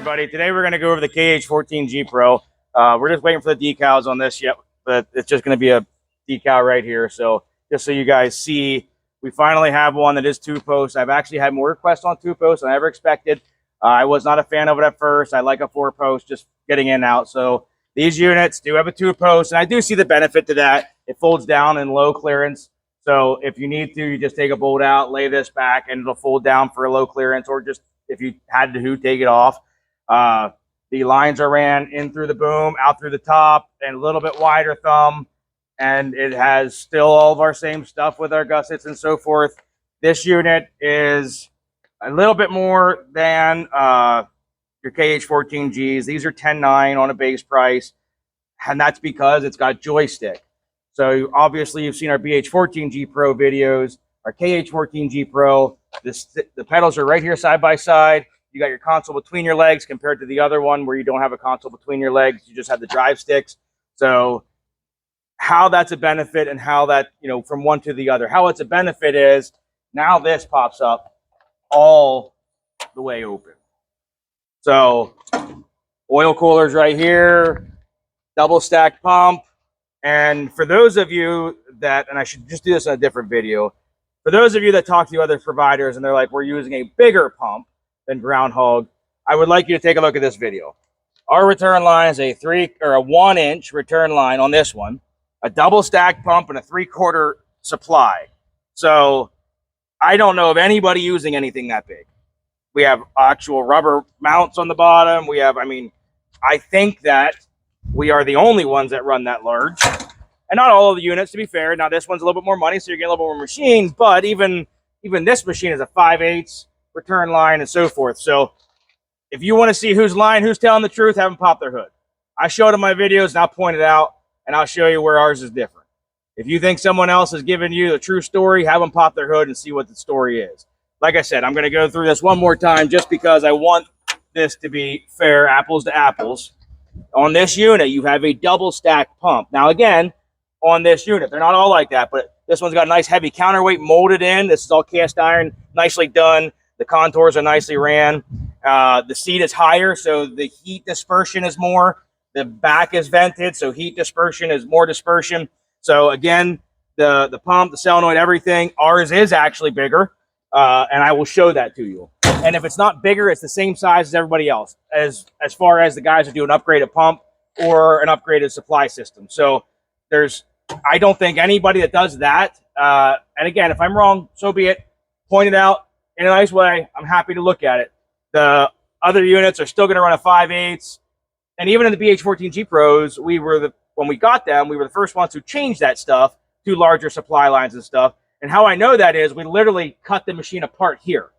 everybody. Today we're going to go over the KH14G Pro. We're just waiting for the decals on this yet, but it's just going to be a decal right here. So just so you guys see, we finally have one that is 2-post. I've actually had more requests on 2-post than I ever expected. I was not a fan of it at first. I like a 4-post, just getting in and out. So these units do have a 2-post, and I do see the benefit to that. It folds down in low clearance. So if you need to, you just take a bolt out, lay this back, and it'll fold down for a low clearance, or just if you had to take it off. The lines are ran in through the boom, out through the top, and a little bit wider thumb. And it has still all of our same stuff with our gussets and so forth. This unit is a little bit more than your KH14Gs. These are $10,900 on a base price, and that's because it's got joystick. So obviously you've seen our BH14G Pro videos, our KH14G Pro. The pedals are right here side by side. You got your console between your legs compared to the other one where you don't have a console between your legs. You just have the drive sticks. So how that's a benefit and how that, from one to the other, how it's a benefit is now this pops up all the way open. So oil coolers right here, double stacked pump. And for those of you that, and I should just do this in a different video, for those of you that talk to other providers and they're like, we're using a bigger pump than GroundHog, I would like you to take a look at this video. Our return line is a 1-inch return line on this one, a double stacked pump, and a 3/4 supply. So I don't know of anybody using anything that big. We have actual rubber mounts on the bottom. We have, I think that we are the only ones that run that large. And not all of the units, to be fair. Now this one's a little bit more money, so you're getting a little bit more machines, but even this machine is a 5/8 return line and so forth. So if you want to see who's lying, who's telling the truth, have them pop their hood. I showed them my videos and I'll point it out and I'll show you where ours is different. If you think someone else is giving you the true story, have them pop their hood and see what the story is. Like I said, I'm going to go through this one more time just because I want this to be fair, apples to apples. On this unit, you have a double stack pump. Now again, on this unit, they're not all like that, but this one's got a nice heavy counterweight molded in. This is all cast iron, nicely done. The contours are nicely ran. The seat is higher, so the heat dispersion is more. The back is vented, so heat dispersion is more dispersion. So again, the pump, the solenoid, everything, ours is actually bigger, and I will show that to you. And if it's not bigger, it's the same size as everybody else, as far as the guys that do an upgraded pump or an upgraded supply system. So I don't think anybody that does that, and again, if I'm wrong, so be it, point it out in a nice way. I'm happy to look at it. The other units are still going to run a 5/8. And even in the BH14G Pros, when we got them, we were the first ones who changed that stuff to larger supply lines and stuff. And how I know that is we literally cut the machine apart here.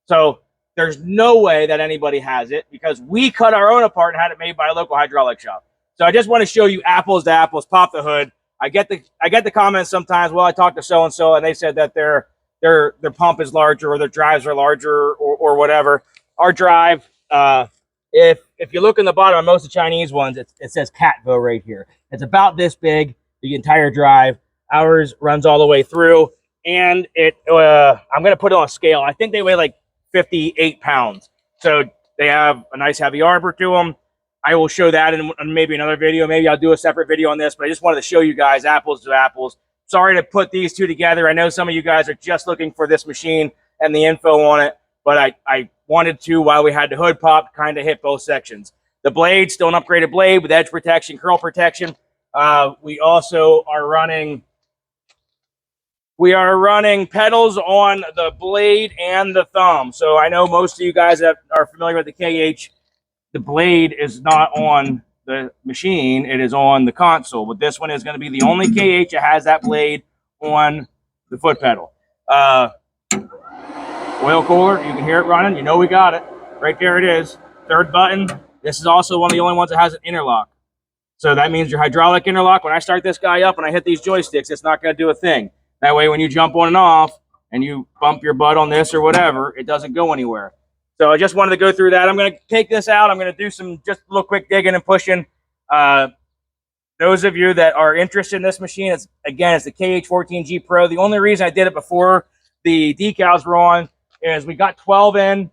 So there's no way that anybody has it because we cut our own apart and had it made by a local hydraulic shop. So I just want to show you apples to apples, pop the hood. I get the comments sometimes, well, I talked to so-and-so and they said that their pump is larger or their drives are larger or whatever. Our drive, if you look in the bottom of most of the Chinese ones, it says Catvo right here. It's about this big, the entire drive. Ours runs all the way through, and I'm going to put it on a scale. I think they weigh like 58 pounds. So they have a nice heavy arbor to them. I will show that in maybe another video. Maybe I'll do a separate video on this, but I just wanted to show you guys apples to apples. Sorry to put these two together. I know some of you guys are just looking for this machine and the info on it, but I wanted to, while we had the hood pop, kind of hit both sections. The blade, still an upgraded blade with edge protection, curl protection. We also are running pedals on the blade and the thumb. So I know most of you guys that are familiar with the KH, the blade is not on the machine, it is on the console. But this one is going to be the only KH that has that blade on the foot pedal. Oil cooler, you can hear it running. You know we got it. Right there it is. Third button. This is also one of the only ones that has an interlock. So that means your hydraulic interlock, when I start this guy up and I hit these joysticks, it's not going to do a thing. That way when you jump on and off and you bump your butt on this or whatever, it doesn't go anywhere. So I just wanted to go through that. I'm going to take this out. I'm going to do just a little quick digging and pushing. Those of you that are interested in this machine, it's the KH14G Pro. The only reason I did it before the decals were on is we got 12 in.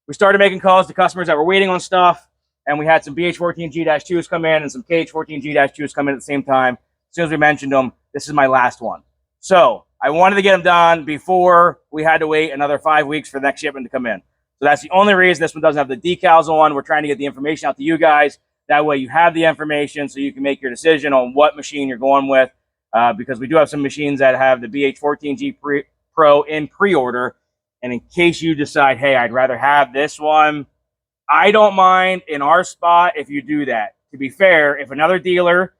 we started making calls to customers that were waiting on stuff, and we had some BH14G-2s come in and some KH14G-2s come in at the same time. As soon as we mentioned them, this is my last one. So I wanted to get them done before we had to wait another 5 weeks for the next shipment to come in. So that's the only reason this one doesn't have the decals on. We're trying to get the information out to you guys. That way you have the information so you can make your decision on what machine you're going with, because we do have some machines that have the BH14G Pro in pre-order. And in case you decide, hey, I'd rather have this one, I don't mind in our spot if you do that. To be fair, if another dealer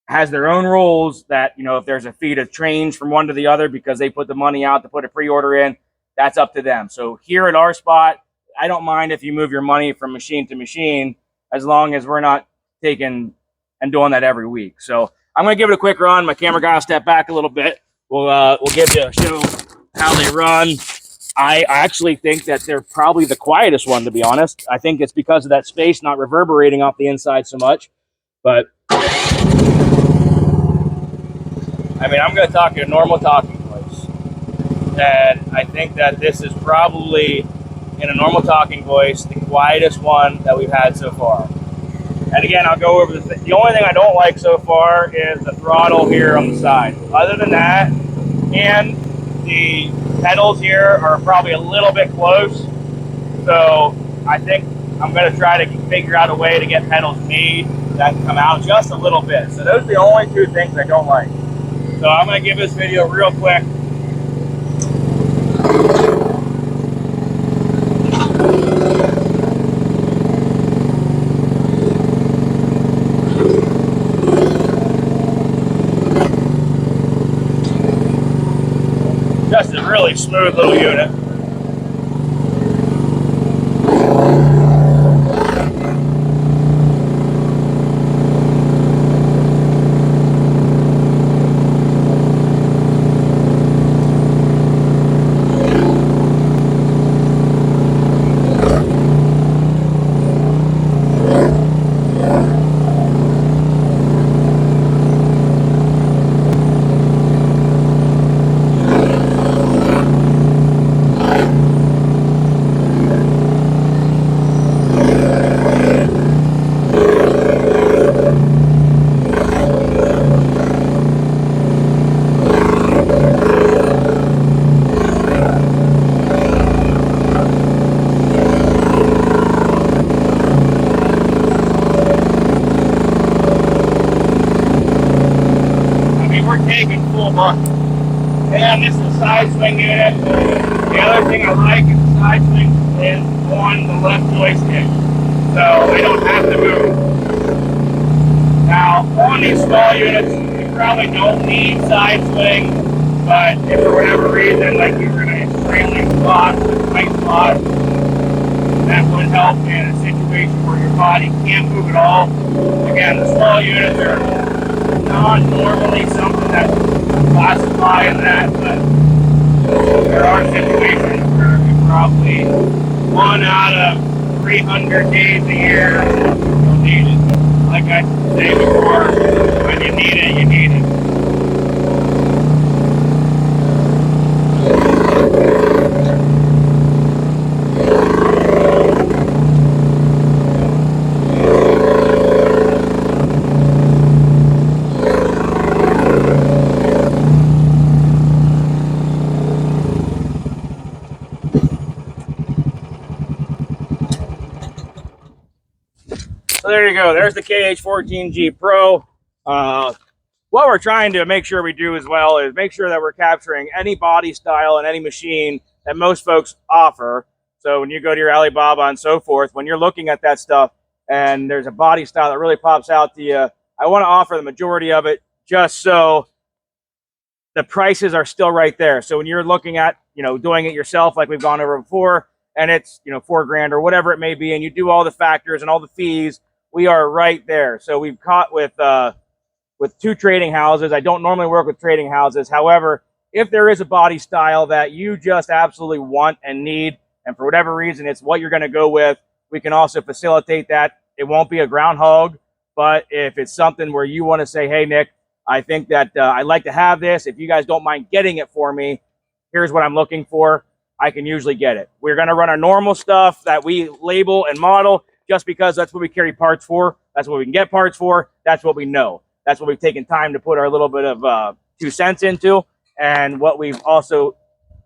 has their own rules that, you know, if there's a fee to change from one to the other because they put the money out to put a pre-order in, that's up to them. So here at our spot, I don't mind if you move your money from machine to machine, as long as we're not taking and doing that every week. So I'm going to give it a quick run. My camera guy will step back a little bit. We'll give you a show how they run. I actually think that they're probably the quietest one, to be honest. I think it's because of that space not reverberating off the inside so much. But I mean, I'm going to talk in a normal talking voice. And I think that this is probably, in a normal talking voice, the quietest one that we've had so far. And again, I'll go over the only thing I don't like so far is the throttle here on the side. Other than that, and the pedals here are probably a little bit close. So I think I'm going to try to figure out a way to get pedals made that come out just a little bit. So those are the only two things I don't like. So I'm going to give this video real quick. Just a really smooth little unit. And this is a side swing unit. The other thing I like is the side swing is on the left joystick, so I don't have to move. Now, on these small units, you probably don't need side swing, but if for whatever reason, like you were in a trailing spot with tight spots, that would help in a situation where your body can't move at all. Again, the small units are not normally something that classify in that, but there are situations where you probably 1 out of 300 days a year you'll need it. Like I say before, when you need it, you need it. So there you go. There's the KH14G Pro. What we're trying to make sure we do as well is make sure that we're capturing any body style and any machine that most folks offer. So when you go to your Alibaba and so forth, when you're looking at that stuff and there's a body style that really pops out to you, I want to offer the majority of it just so the prices are still right there. So when you're looking at, you know, doing it yourself like we've gone over before, and it's, you know, $4 grand or whatever it may be, and you do all the factors and all the fees, we are right there. So we've caught with 2 trading houses. I don't normally work with trading houses. However, if there is a body style that you just absolutely want and need, and for whatever reason it's what you're going to go with, we can also facilitate that. It won't be a GroundHog, but if it's something where you want to say, hey, Nick, I think that I'd like to have this. If you guys don't mind getting it for me, here's what I'm looking for. I can usually get it. We're going to run our normal stuff that we label and model just because that's what we carry parts for. That's what we can get parts for. That's what we know. That's what we've taken time to put our little bit of 2 cents into, and what we've also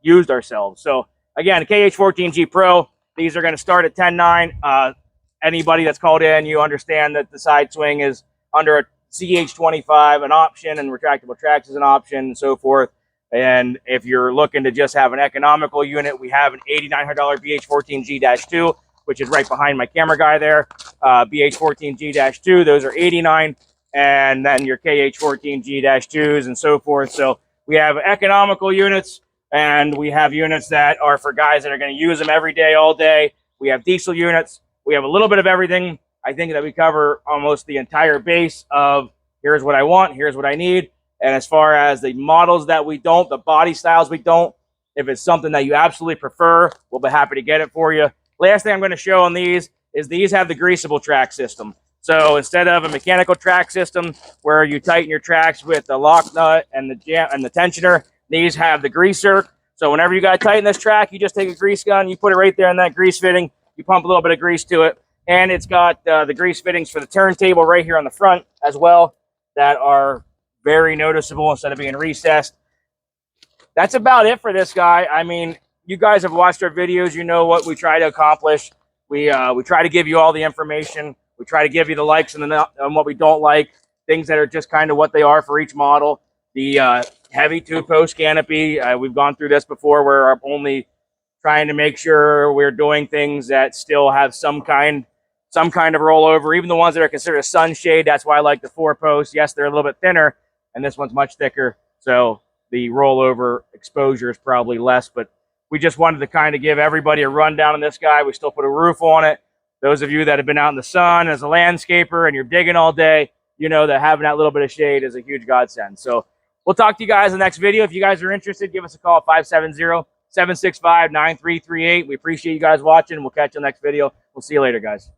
used ourselves. So again, KH14G Pro, these are going to start at 10.9. Anybody that's called in, you understand that the side swing is under a CH25 an option, and retractable tracks is an option, and so forth. And if you're looking to just have an economical unit, we have an $8,900 BH14G-2, which is right behind my camera guy there. BH14G-2, those are $89, and then your KH14G-2s and so forth. So we have economical units, and we have units that are for guys that are going to use them every day, all day. We have diesel units. We have a little bit of everything. I think that we cover almost the entire base of here's what I want, here's what I need. And as far as the models that we don't, the body styles we don't, if it's something that you absolutely prefer, we'll be happy to get it for you. Last thing I'm going to show on these is these have the greasable track system. So instead of a mechanical track system where you tighten your tracks with the lock nut and the jam and the tensioner, these have the greaser. So whenever you got to tighten this track, you just take a grease gun, you put it right there in that grease fitting, you pump a little bit of grease to it, and it's got the grease fittings for the turntable right here on the front as well that are very noticeable instead of being recessed. That's about it for this guy. I mean, you guys have watched our videos. You know what we try to accomplish. We try to give you all the information. We try to give you the likes and what we don't like, things that are just kind of what they are for each model. The heavy 2-post canopy, we've gone through this before, where I'm only trying to make sure we're doing things that still have some kind of rollover. Even the ones that are considered sunshade, that's why I like the 4-post. Yes, they're a little bit thinner, and this one's much thicker, so the rollover exposure is probably less, but we just wanted to kind of give everybody a rundown on this guy. We still put a roof on it. Those of you that have been out in the sun as a landscaper and you're digging all day, you know that having that little bit of shade is a huge godsend. So we'll talk to you guys in the next video. If you guys are interested, give us a call at 570-765-9338. We appreciate you guys watching. We'll catch you in the next video. We'll see you later, guys.